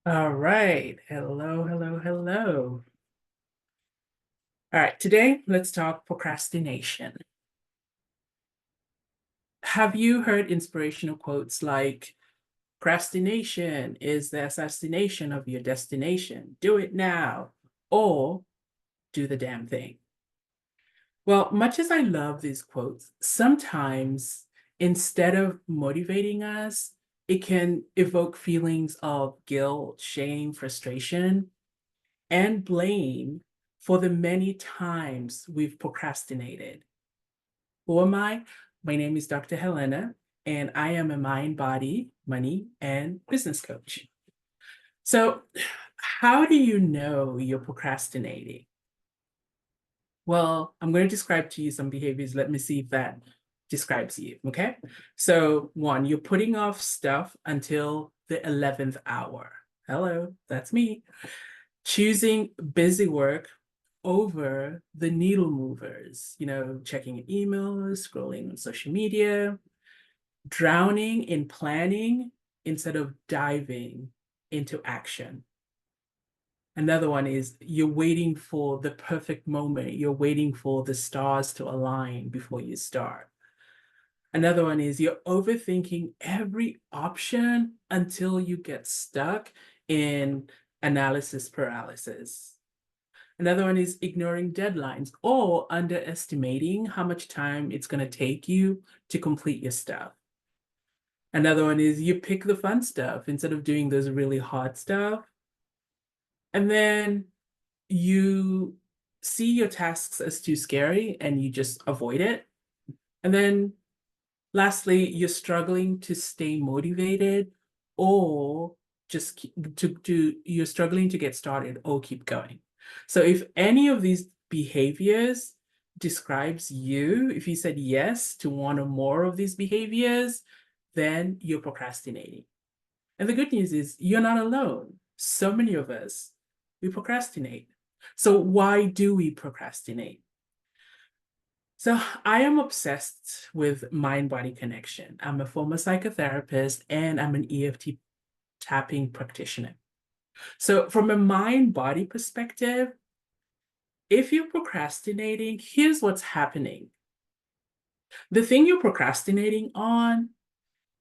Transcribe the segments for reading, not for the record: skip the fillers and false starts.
All right. Hello, hello, hello. All right. Today, let's talk procrastination. Have you heard inspirational quotes like, procrastination is the assassination of your destination? Do it now, or do the damn thing. Well, much as I love these quotes, sometimes instead of motivating us, it can evoke feelings of guilt, shame, frustration, and blame for the many times we've procrastinated. Who am I? My name is Dr. Helena, and I am a mind, body, money, and business coach. So, how do you know you're procrastinating? Well, I'm going to describe to you some behaviors. Let me see if that describes you. Okay. So, one, you're putting off stuff until the 11th hour. Hello, that's me. Choosing busy work over the needle movers, checking emails, scrolling on social media, drowning in planning instead of diving into action. Another one is you're waiting for the perfect moment. You're waiting for the stars to align before you start. Another one is you're overthinking every option until you get stuck in analysis paralysis. Another one is ignoring deadlines or underestimating how much time it's going to take you to complete your stuff. Another one is you pick the fun stuff instead of doing those really hard stuff. And then you see your tasks as too scary and you just avoid it. And then lastly, you're struggling to stay motivated or just you're struggling to get started or keep going. So if any of these behaviors describes you, if you said yes to one or more of these behaviors, then you're procrastinating. And the good news is you're not alone. So many of us, we procrastinate. So why do we procrastinate? So I am obsessed with mind-body connection. I'm a former psychotherapist and I'm an EFT tapping practitioner. So from a mind-body perspective, if you're procrastinating, here's what's happening. The thing you're procrastinating on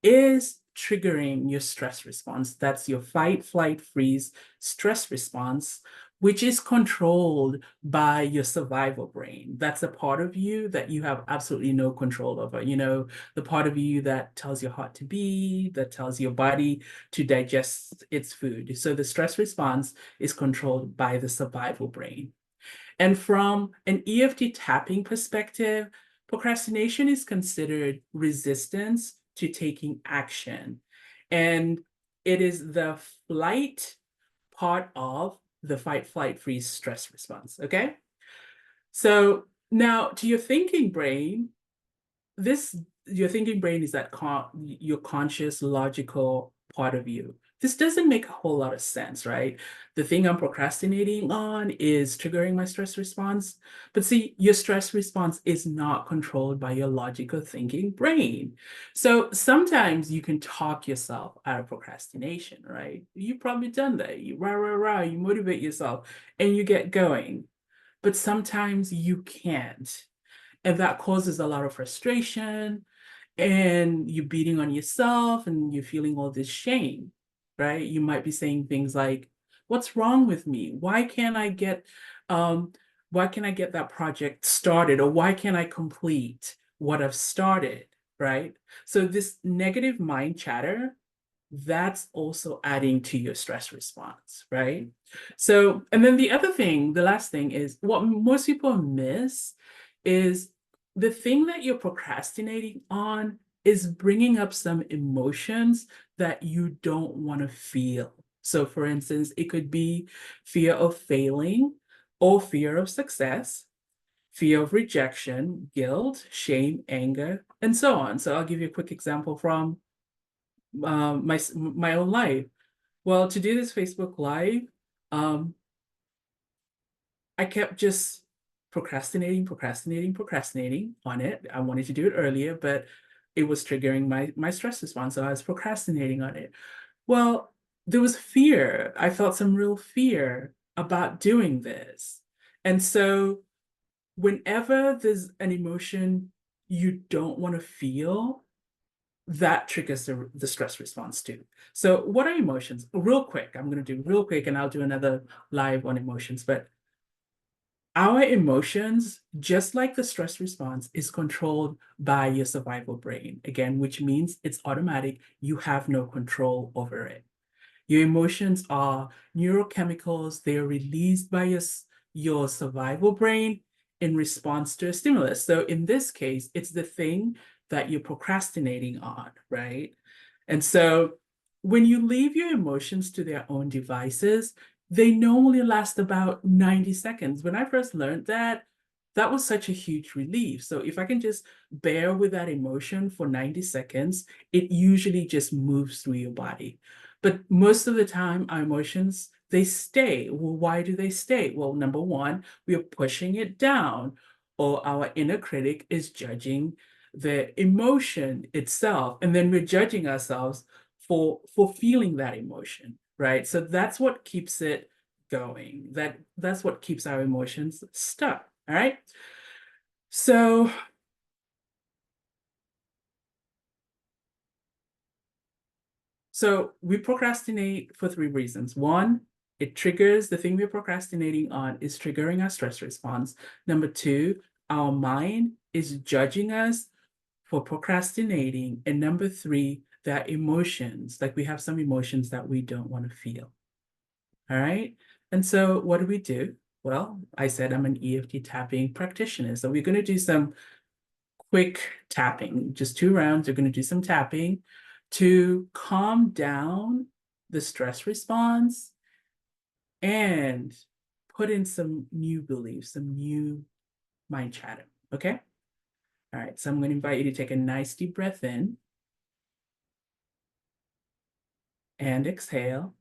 is triggering your stress response. That's your fight, flight, freeze stress response, which is controlled by your survival brain. That's a part of you that you have absolutely no control over. The part of you that tells your heart to beat, that tells your body to digest its food. So the stress response is controlled by the survival brain. And from an EFT tapping perspective, procrastination is considered resistance to taking action. And it is the flight part of the fight, flight, freeze stress response. Okay. So now to your thinking brain, this your thinking brain is that your conscious logical part of you. This doesn't make a whole lot of sense, right? The thing I'm procrastinating on is triggering my stress response, but see, your stress response is not controlled by your logical thinking brain. So sometimes you can talk yourself out of procrastination, right? You've probably done that. You rah rah rah, you motivate yourself and you get going, but sometimes you can't, and that causes a lot of frustration, and you're beating on yourself and you're feeling all this shame, right? You might be saying things like, what's wrong with me? Um, why can't I get that project started? Or why can't I complete what I've started? Right? So this negative mind chatter, that's also adding to your stress response, right? So, and then the last thing is what most people miss is the thing that you're procrastinating on is bringing up some emotions that you don't want to feel. So, for instance, it could be fear of failing or fear of success, fear of rejection, guilt, shame, anger, and so on. So, I'll give you a quick example from my own life. Well, to do this Facebook Live, um, I kept just procrastinating on it. I wanted to do it earlier, but it was triggering my stress response, so I was procrastinating on it. Well, there was fear. I felt some real fear about doing this. And so whenever there's an emotion you don't want to feel, that triggers the stress response too. So what are emotions? Real quick, I'm going to do real quick and I'll do another live on emotions. But our emotions, just like the stress response, is controlled by your survival brain, again, which means it's automatic. You have no control over it. Your emotions are neurochemicals. They are released by your survival brain in response to a stimulus. So in this case, it's the thing that you're procrastinating on, right? And so when you leave your emotions to their own devices, they normally last about 90 seconds. When I first learned that, that was such a huge relief. So if I can just bear with that emotion for 90 seconds, it usually just moves through your body. But most of the time, our emotions, they stay. Well, why do they stay? Well, number one, we are pushing it down, or our inner critic is judging the emotion itself, and then we're judging ourselves for feeling that emotion, right? So that's what keeps it going. That's what keeps our emotions stuck. All right. So we procrastinate for three reasons. One, it triggers the thing we're procrastinating on is triggering our stress response. Number two, our mind is judging us for procrastinating. And number three, that emotions, like we have some emotions that we don't want to feel. All right. And so what do? Well, I said I'm an EFT tapping practitioner. So we're going to do some quick tapping, just 2 rounds. We're going to do some tapping to calm down the stress response and put in some new beliefs, some new mind chatter. Okay. All right. So I'm going to invite you to take a nice deep breath in and exhale.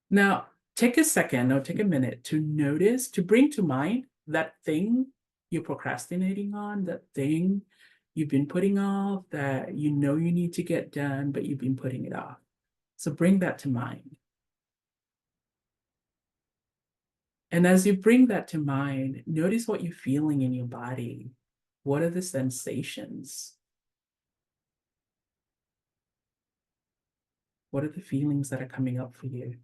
Now, take a second or take a minute to notice, to bring to mind that thing you're procrastinating on, that thing you've been putting off, that you know you need to get done, but you've been putting it off. So bring that to mind. And as you bring that to mind, notice what you're feeling in your body. What are the sensations? What are the feelings that are coming up for you?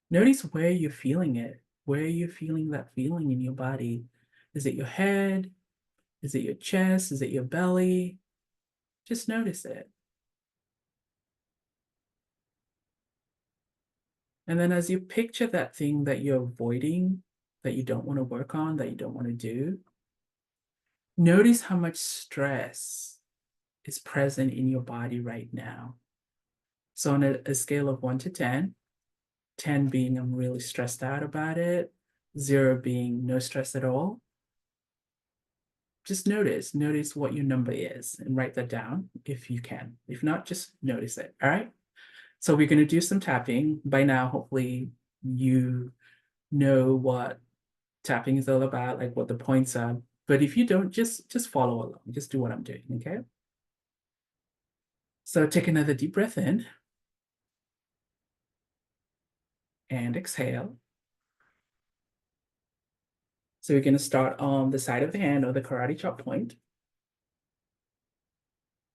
Notice where you're feeling it, where you're feeling that feeling in your body. Is it your head? Is it your chest? Is it your belly? Just notice it. And then as you picture that thing that you're avoiding, that you don't want to work on, that you don't want to do, notice how much stress is present in your body right now. So on a scale of 1 to 10, 10 being I'm really stressed out about it, 0 being no stress at all, just notice what your number is and write that down if you can. If not, just notice it. All right. So we're going to do some tapping. By now, hopefully you know what tapping is all about, like what the points are. But if you don't, just follow along. Just do what I'm doing, okay? So take another deep breath in and exhale. So we're going to start on the side of the hand or the karate chop point.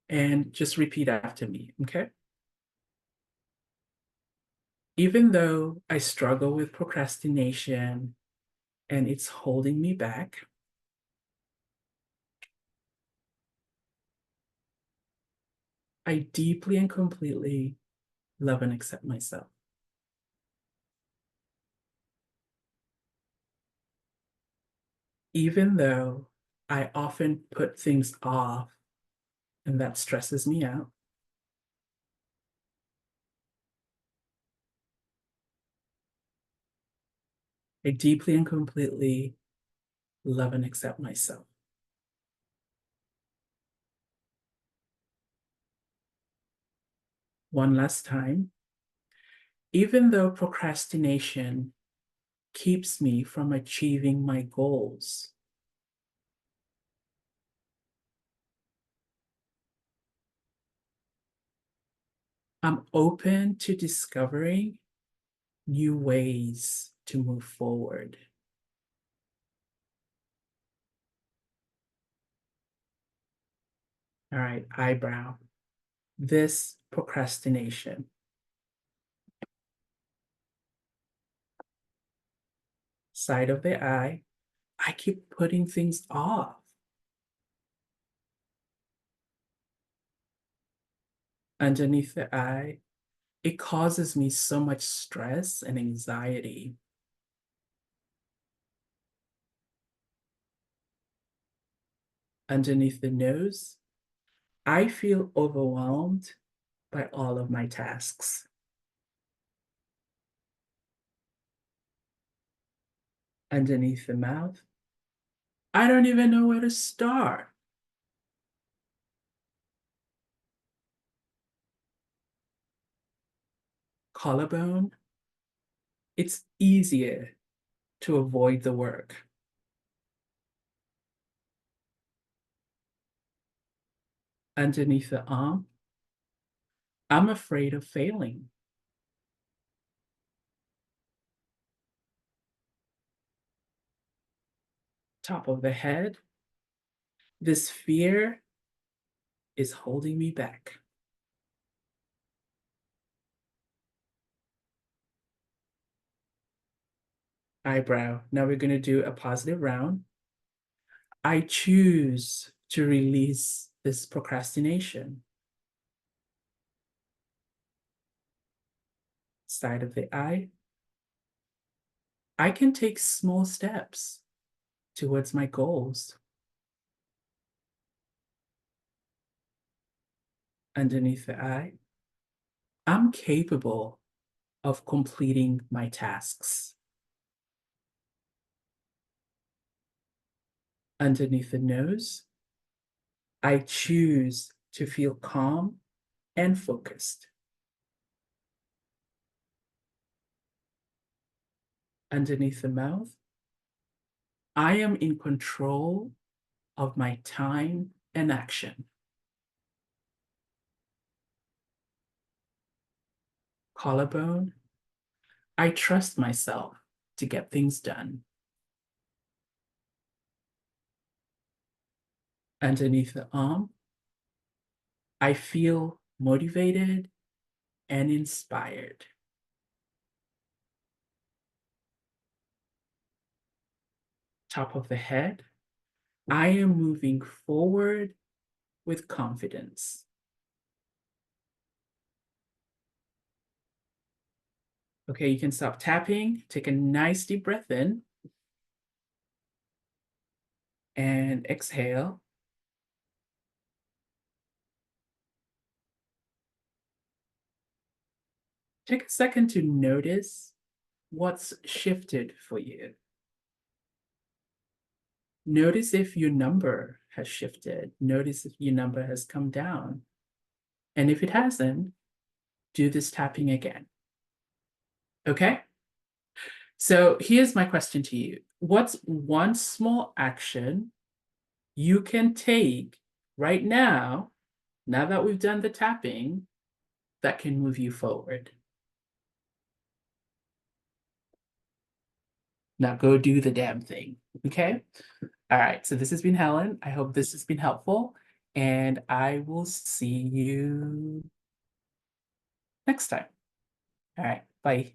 And just repeat after me, okay? Even though I struggle with procrastination and it's holding me back, I deeply and completely love and accept myself. Even though I often put things off and that stresses me out, I deeply and completely love and accept myself. One last time, even though procrastination keeps me from achieving my goals, I'm open to discovering new ways to move forward. All right, eyebrow. This procrastination. Side of the eye. I keep putting things off. Underneath the eye. It causes me so much stress and anxiety. Underneath the nose. I feel overwhelmed by all of my tasks. Underneath the mouth. I don't even know where to start. Collarbone. It's easier to avoid the work. Underneath the arm. I'm afraid of failing. Top of the head. This fear is holding me back. Eyebrow. Now we're going to do a positive round. I choose to release this procrastination. Side of the eye. I can take small steps towards my goals. Underneath the eye. I'm capable of completing my tasks. Underneath the nose. I choose to feel calm and focused. Underneath the mouth. I am in control of my time and action. Collarbone. I trust myself to get things done. Underneath the arm. I feel motivated and inspired. Top of the head. I am moving forward with confidence. Okay, you can stop tapping, take a nice deep breath in, and exhale. Take a second to notice what's shifted for you. Notice if your number has shifted. Notice if your number has come down. And if it hasn't, do this tapping again. Okay? So here's my question to you. What's one small action you can take right now that we've done the tapping, that can move you forward? Now go do the damn thing, okay? All right, so this has been Helen. I hope this has been helpful, and I will see you next time. All right, bye.